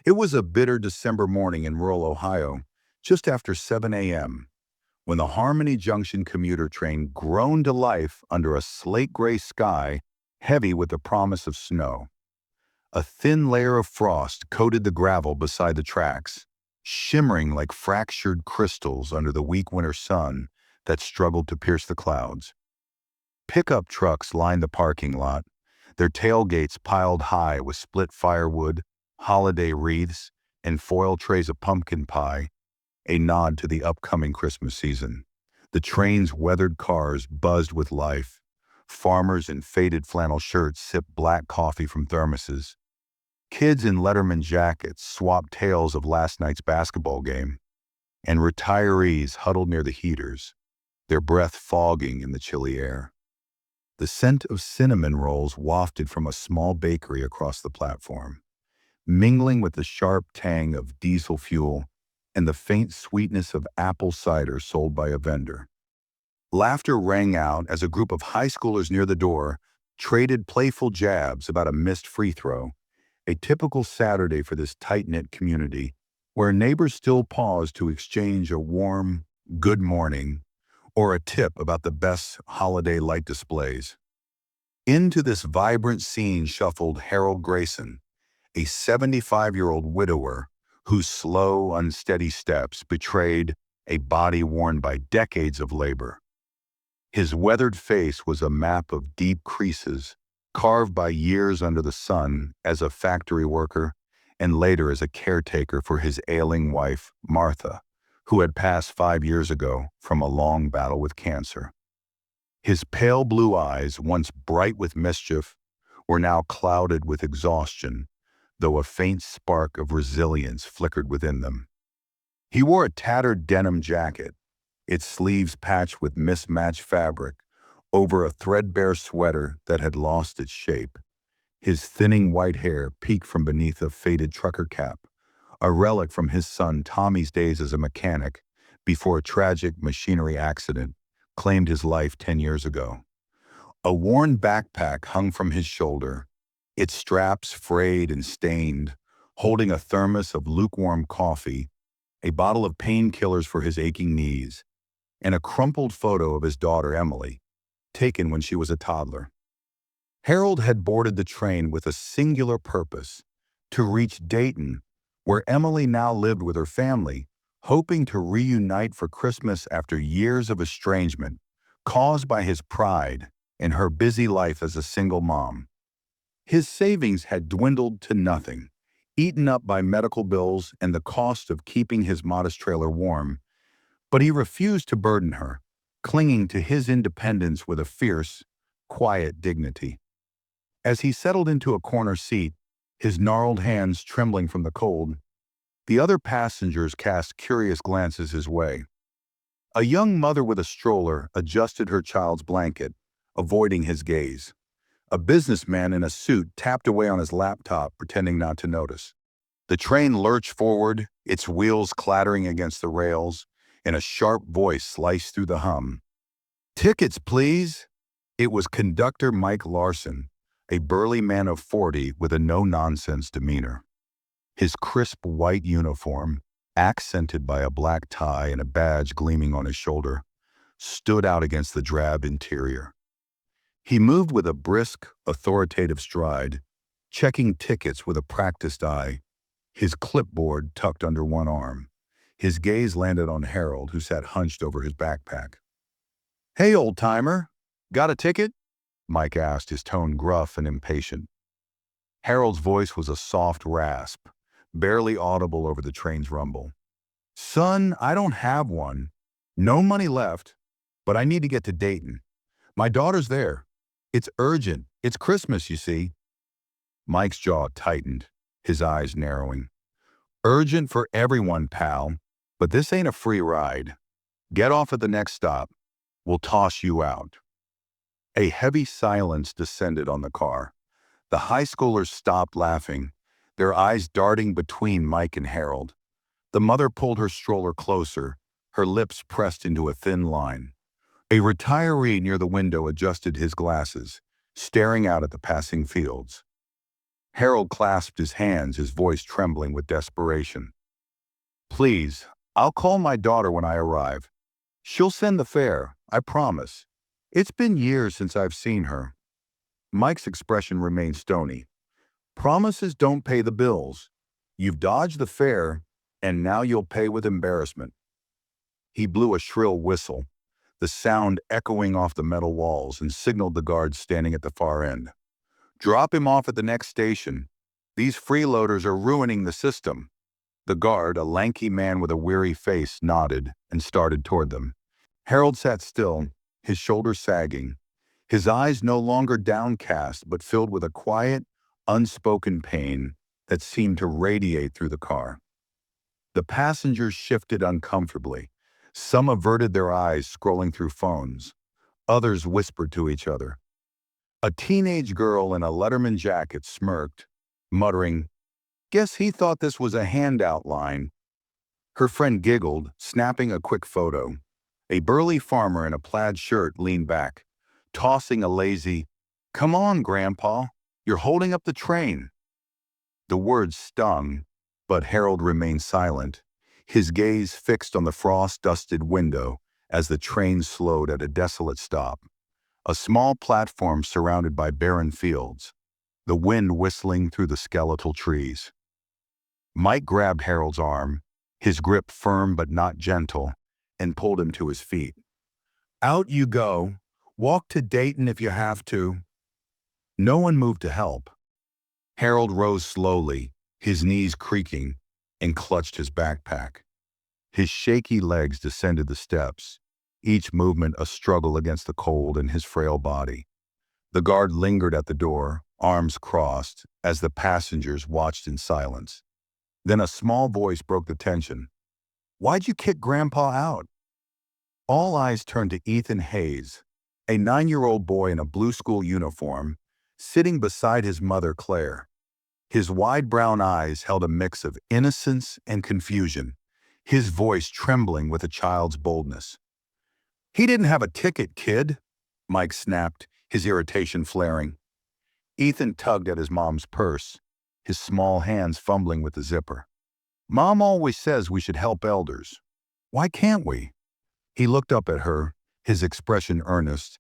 It was a bitter December morning in rural Ohio, just after 7 a.m., when the Harmony Junction commuter train groaned to life under a slate-gray sky heavy with the promise of snow. A thin layer of frost coated the gravel beside the tracks, shimmering like fractured crystals under the weak winter sun that struggled to pierce the clouds. Pickup trucks lined the parking lot, their tailgates piled high with split firewood, holiday wreaths, and foil trays of pumpkin pie, a nod to the upcoming Christmas season. The train's weathered cars buzzed with life. Farmers in faded flannel shirts sipped black coffee from thermoses. Kids in Letterman jackets swapped tales of last night's basketball game, and retirees huddled near the heaters, their breath fogging in the chilly air. The scent of cinnamon rolls wafted from a small bakery across the platform, mingling with the sharp tang of diesel fuel and the faint sweetness of apple cider sold by a vendor. Laughter rang out as a group of high schoolers near the door traded playful jabs about a missed free throw, a typical Saturday for this tight-knit community, where neighbors still paused to exchange a warm "good morning" or a tip about the best holiday light displays. Into this vibrant scene shuffled Harold Grayson, a 75-year-old widower whose slow, unsteady steps betrayed a body worn by decades of labor. His weathered face was a map of deep creases, carved by years under the sun as a factory worker and later as a caretaker for his ailing wife, Martha, who had passed 5 years ago from a long battle with cancer. His pale blue eyes, once bright with mischief, were now clouded with exhaustion, though a faint spark of resilience flickered within them. He wore a tattered denim jacket, its sleeves patched with mismatched fabric, over a threadbare sweater that had lost its shape. His thinning white hair peeked from beneath a faded trucker cap, a relic from his son Tommy's days as a mechanic before a tragic machinery accident claimed his life 10 years ago. A worn backpack hung from his shoulder, its straps frayed and stained, holding a thermos of lukewarm coffee, a bottle of painkillers for his aching knees, and a crumpled photo of his daughter Emily, taken when she was a toddler. Harold had boarded the train with a singular purpose: to reach Dayton, where Emily now lived with her family, hoping to reunite for Christmas after years of estrangement caused by his pride in her busy life as a single mom. His savings had dwindled to nothing, eaten up by medical bills and the cost of keeping his modest trailer warm, but he refused to burden her, clinging to his independence with a fierce, quiet dignity. As he settled into a corner seat, his gnarled hands trembling from the cold, the other passengers cast curious glances his way. A young mother with a stroller adjusted her child's blanket, avoiding his gaze. A businessman in a suit tapped away on his laptop, pretending not to notice. The train lurched forward, its wheels clattering against the rails, and a sharp voice sliced through the hum. "Tickets, please!" It was conductor Mike Larson, a burly man of 40 with a no-nonsense demeanor. His crisp white uniform, accented by a black tie and a badge gleaming on his shoulder, stood out against the drab interior. He moved with a brisk, authoritative stride, checking tickets with a practiced eye, his clipboard tucked under one arm. His gaze landed on Harold, who sat hunched over his backpack. "Hey, old-timer, got a ticket?" Mike asked, his tone gruff and impatient. Harold's voice was a soft rasp, barely audible over the train's rumble. "Son, I don't have one. No money left, but I need to get to Dayton. My daughter's there. It's urgent. It's Christmas, you see." Mike's jaw tightened, his eyes narrowing. "Urgent for everyone, pal, but this ain't a free ride. Get off at the next stop. We'll toss you out." A heavy silence descended on the car. The high schoolers stopped laughing, their eyes darting between Mike and Harold. The mother pulled her stroller closer, her lips pressed into a thin line. A retiree near the window adjusted his glasses, staring out at the passing fields. Harold clasped his hands, his voice trembling with desperation. Please, I'll call my daughter when I arrive. She'll send the fare, I promise. It's been years since I've seen her. Mike's expression remained stony. Promises don't pay the bills. You've dodged the fare, and now you'll pay with embarrassment. He blew a shrill whistle, the sound echoing off the metal walls, and signaled the guards standing at the far end. Drop him off at the next station. These freeloaders are ruining the system. The guard, a lanky man with a weary face, nodded and started toward them. Harold sat still, his shoulders sagging, his eyes no longer downcast but filled with a quiet, unspoken pain that seemed to radiate through the car. The passengers shifted uncomfortably. Some averted their eyes, scrolling through phones. Others whispered to each other. A teenage girl in a Letterman jacket smirked, muttering, "Guess he thought this was a handout line." Her friend giggled, snapping a quick photo. A burly farmer in a plaid shirt leaned back, tossing a lazy, "Come on, Grandpa, you're holding up the train." The words stung, but Harold remained silent, his gaze fixed on the frost-dusted window as the train slowed at a desolate stop. A small platform surrounded by barren fields, the wind whistling through the skeletal trees. Mike grabbed Harold's arm, his grip firm but not gentle, and pulled him to his feet. "Out you go. Walk to Dayton if you have to." No one moved to help. Harold rose slowly, his knees creaking, and clutched his backpack. His shaky legs descended the steps, each movement a struggle against the cold in his frail body. The guard lingered at the door, arms crossed, as the passengers watched in silence. Then a small voice broke the tension. "Why'd you kick Grandpa out?" All eyes turned to Ethan Hayes, a 9-year-old boy in a blue school uniform, sitting beside his mother, Claire. His wide brown eyes held a mix of innocence and confusion, his voice trembling with a child's boldness. "He didn't have a ticket, kid," Mike snapped, his irritation flaring. Ethan tugged at his mom's purse, his small hands fumbling with the zipper. "Mom always says we should help elders. Why can't we?" He looked up at her, his expression earnest,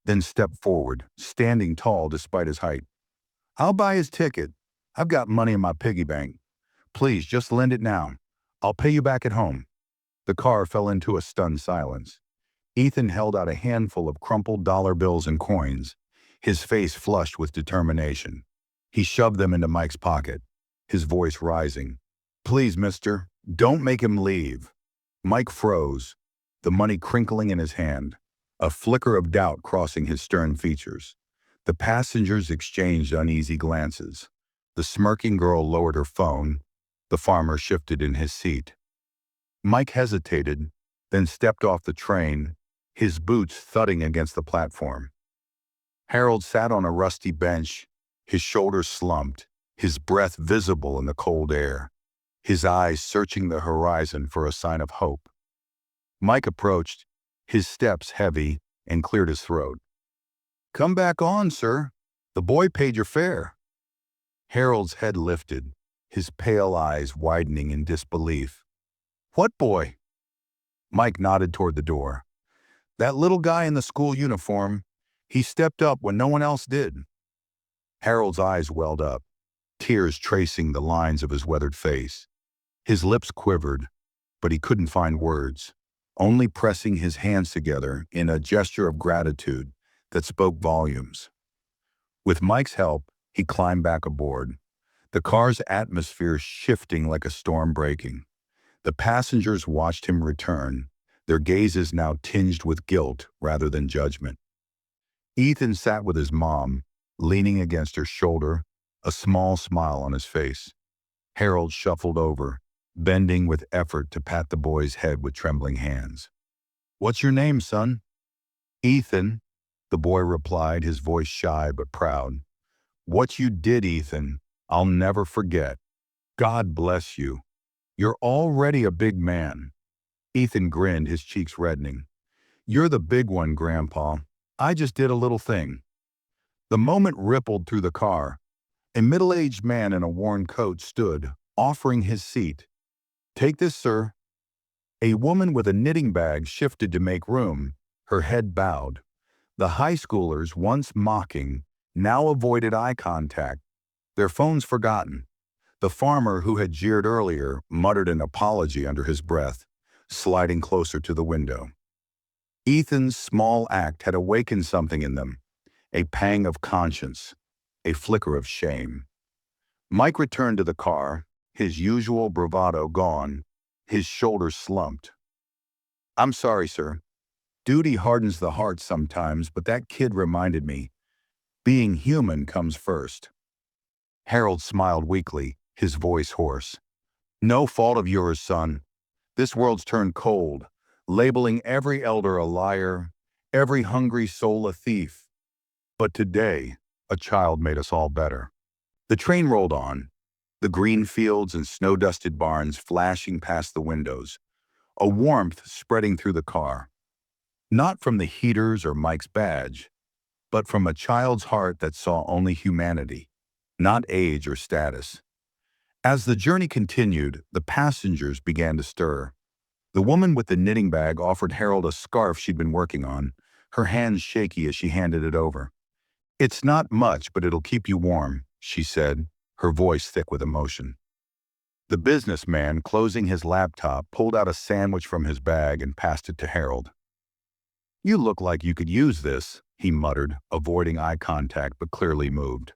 then stepped forward, standing tall despite his height. "I'll buy his ticket. I've got money in my piggy bank. Please, just lend it now. I'll pay you back at home." The car fell into a stunned silence. Ethan held out a handful of crumpled dollar bills and coins, his face flushed with determination. He shoved them into Mike's pocket, his voice rising. "Please, mister, don't make him leave." Mike froze, the money crinkling in his hand, a flicker of doubt crossing his stern features. The passengers exchanged uneasy glances. The smirking girl lowered her phone. The farmer shifted in his seat. Mike hesitated, then stepped off the train, his boots thudding against the platform. Harold sat on a rusty bench, his shoulders slumped, his breath visible in the cold air, his eyes searching the horizon for a sign of hope. Mike approached, his steps heavy, and cleared his throat. "Come back on, sir. The boy paid your fare." Harold's head lifted, his pale eyes widening in disbelief. "What boy?" Mike nodded toward the door. "That little guy in the school uniform. He stepped up when no one else did." Harold's eyes welled up, tears tracing the lines of his weathered face. His lips quivered, but he couldn't find words, only pressing his hands together in a gesture of gratitude that spoke volumes. With Mike's help, he climbed back aboard, the car's atmosphere shifting like a storm breaking. The passengers watched him return, their gazes now tinged with guilt rather than judgment. Ethan sat with his mom, leaning against her shoulder, a small smile on his face. Harold shuffled over, bending with effort to pat the boy's head with trembling hands. "What's your name, son?" "Ethan," the boy replied, his voice shy but proud. "What you did, Ethan, I'll never forget. God bless you. You're already a big man." Ethan grinned, his cheeks reddening. "You're the big one, Grandpa. I just did a little thing." The moment rippled through the car. A middle-aged man in a worn coat stood, offering his seat. "Take this, sir." A woman with a knitting bag shifted to make room, her head bowed. The high schoolers, once mocking, now avoided eye contact, their phones forgotten. The farmer who had jeered earlier muttered an apology under his breath, sliding closer to the window. Ethan's small act had awakened something in them, a pang of conscience, a flicker of shame. Mike returned to the car, his usual bravado gone, his shoulders slumped. "I'm sorry, sir. Duty hardens the heart sometimes, but that kid reminded me. Being human comes first." Harold smiled weakly, his voice hoarse. "No fault of yours, son. This world's turned cold, labeling every elder a liar, every hungry soul a thief. But today, a child made us all better." The train rolled on, the green fields and snow-dusted barns flashing past the windows, a warmth spreading through the car. Not from the heaters or Mike's badge, but from a child's heart that saw only humanity, not age or status. As the journey continued, the passengers began to stir. The woman with the knitting bag offered Harold a scarf she'd been working on, her hands shaky as she handed it over. "It's not much, but it'll keep you warm," she said, her voice thick with emotion. The businessman, closing his laptop, pulled out a sandwich from his bag and passed it to Harold. "You look like you could use this," he muttered, avoiding eye contact but clearly moved.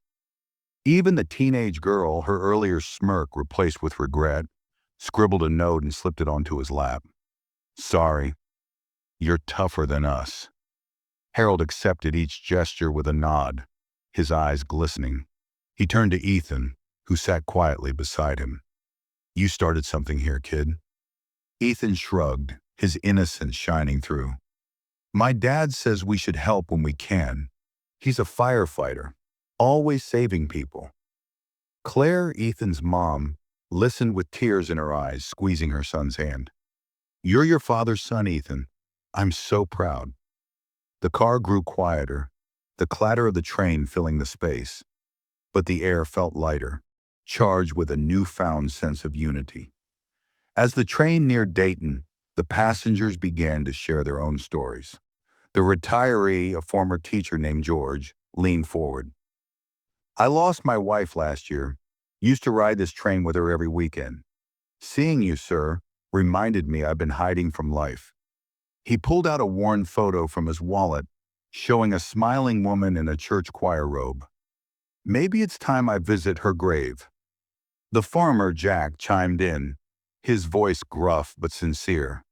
Even the teenage girl, her earlier smirk replaced with regret, scribbled a note and slipped it onto his lap. "Sorry, you're tougher than us." Harold accepted each gesture with a nod, his eyes glistening. He turned to Ethan, who sat quietly beside him. "You started something here, kid." Ethan shrugged, his innocence shining through. "My dad says we should help when we can. He's a firefighter, always saving people." Claire, Ethan's mom, listened with tears in her eyes, squeezing her son's hand. "You're your father's son, Ethan. I'm so proud." The car grew quieter, the clatter of the train filling the space. But the air felt lighter, charged with a newfound sense of unity. As the train neared Dayton, the passengers began to share their own stories. The retiree, a former teacher named George, leaned forward. "I lost my wife last year. Used to ride this train with her every weekend. Seeing you, sir, reminded me I've been hiding from life." He pulled out a worn photo from his wallet, showing a smiling woman in a church choir robe. "Maybe it's time I visit her grave." The farmer, Jack, chimed in, his voice gruff but sincere.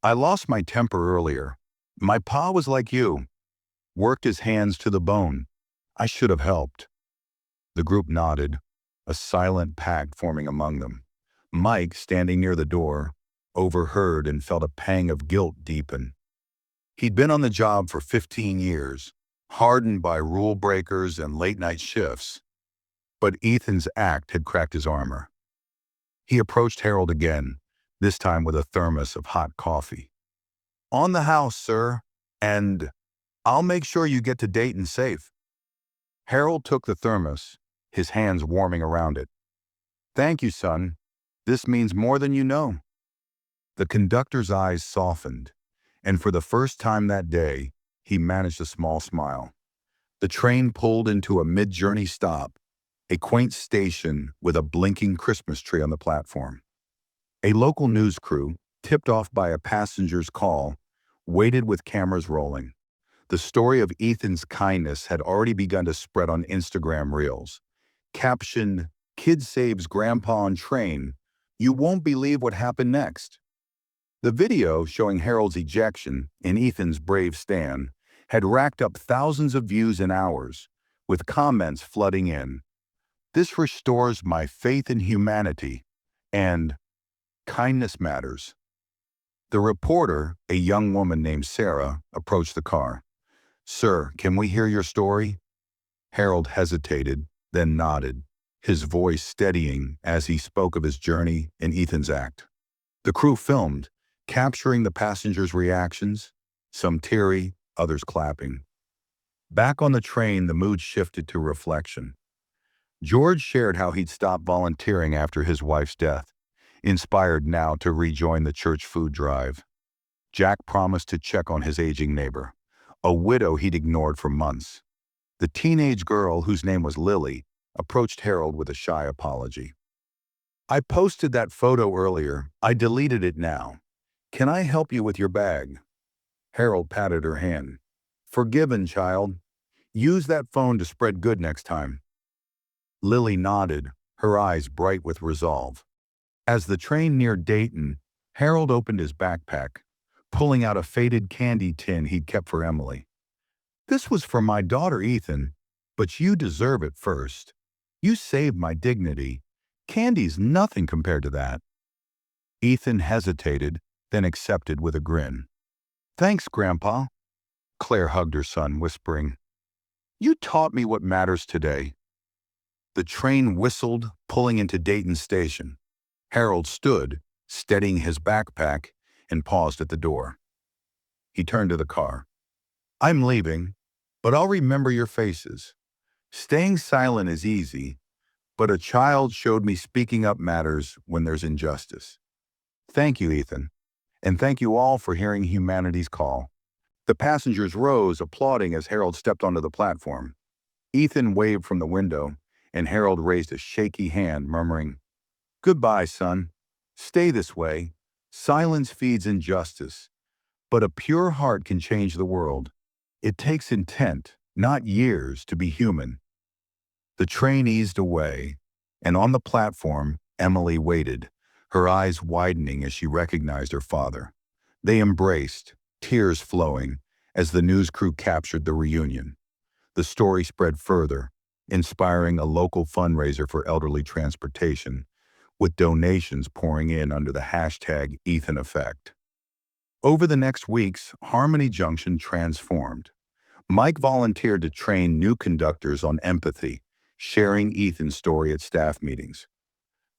"I lost my temper earlier. My pa was like you, worked his hands to the bone. I should have helped." The group nodded, a silent pact forming among them. Mike, standing near the door, overheard and felt a pang of guilt deepen. He'd been on the job for 15 years, hardened by rule breakers and late-night shifts. But Ethan's act had cracked his armor. He approached Harold again, this time with a thermos of hot coffee. "On the house, sir, and I'll make sure you get to Dayton safe." Harold took the thermos, his hands warming around it. "Thank you, son. This means more than you know." The conductor's eyes softened, and for the first time that day, he managed a small smile. The train pulled into a mid-journey stop, a quaint station with a blinking Christmas tree on the platform. A local news crew, tipped off by a passenger's call, waited with cameras rolling. The story of Ethan's kindness had already begun to spread on Instagram Reels. Captioned, "Kid saves grandpa on train. You won't believe what happened next." The video showing Harold's ejection and Ethan's brave stand had racked up thousands of views in hours, with comments flooding in. "This restores my faith in humanity," and "Kindness matters." The reporter, a young woman named Sarah, approached the car. "Sir, can we hear your story?" Harold hesitated, then nodded, his voice steadying as he spoke of his journey and Ethan's act. The crew filmed, capturing the passengers' reactions, some teary, others clapping. Back on the train, the mood shifted to reflection. George shared how he'd stopped volunteering after his wife's death, inspired now to rejoin the church food drive. Jack promised to check on his aging neighbor, a widow he'd ignored for months. The teenage girl, whose name was Lily, approached Harold with a shy apology. "I posted that photo earlier. I deleted it now. Can I help you with your bag?" Harold patted her hand. "Forgiven, child. Use that phone to spread good next time." Lily nodded, her eyes bright with resolve. As the train neared Dayton, Harold opened his backpack, pulling out a faded candy tin he'd kept for Emily. "This was for my daughter, Ethan, but you deserve it first. You saved my dignity. Candy's nothing compared to that." Ethan hesitated, then accepted with a grin. "Thanks, Grandpa." Claire hugged her son, whispering, "You taught me what matters today." The train whistled, pulling into Dayton Station. Harold stood, steadying his backpack, and paused at the door. He turned to the car. "I'm leaving, but I'll remember your faces. Staying silent is easy, but a child showed me speaking up matters when there's injustice." "Thank you, Ethan, and thank you all for hearing humanity's call." The passengers rose, applauding as Harold stepped onto the platform. Ethan waved from the window, and Harold raised a shaky hand, murmuring, "Goodbye, son. Stay this way. Silence feeds injustice, but a pure heart can change the world. It takes intent, not years, to be human." The train eased away, and on the platform, Emily waited, her eyes widening as she recognized her father. They embraced, tears flowing, as the news crew captured the reunion. The story spread further, inspiring a local fundraiser for elderly transportation, with donations pouring in under the hashtag Ethan Effect. Over the next weeks, Harmony Junction transformed. Mike volunteered to train new conductors on empathy, sharing Ethan's story at staff meetings.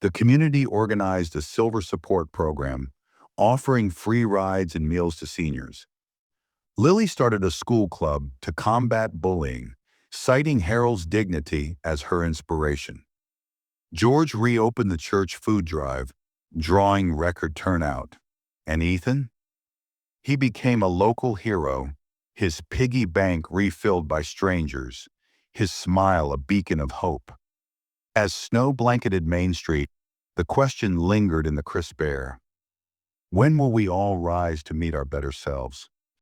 The community organized a silver support program, offering free rides and meals to seniors. Lily started a school club to combat bullying, citing Harold's dignity as her inspiration. George reopened the church food drive, drawing record turnout. And Ethan? He became a local hero, his piggy bank refilled by strangers, his smile a beacon of hope. As snow blanketed Main Street, the question lingered in the crisp air. When will we all rise to meet our better selves?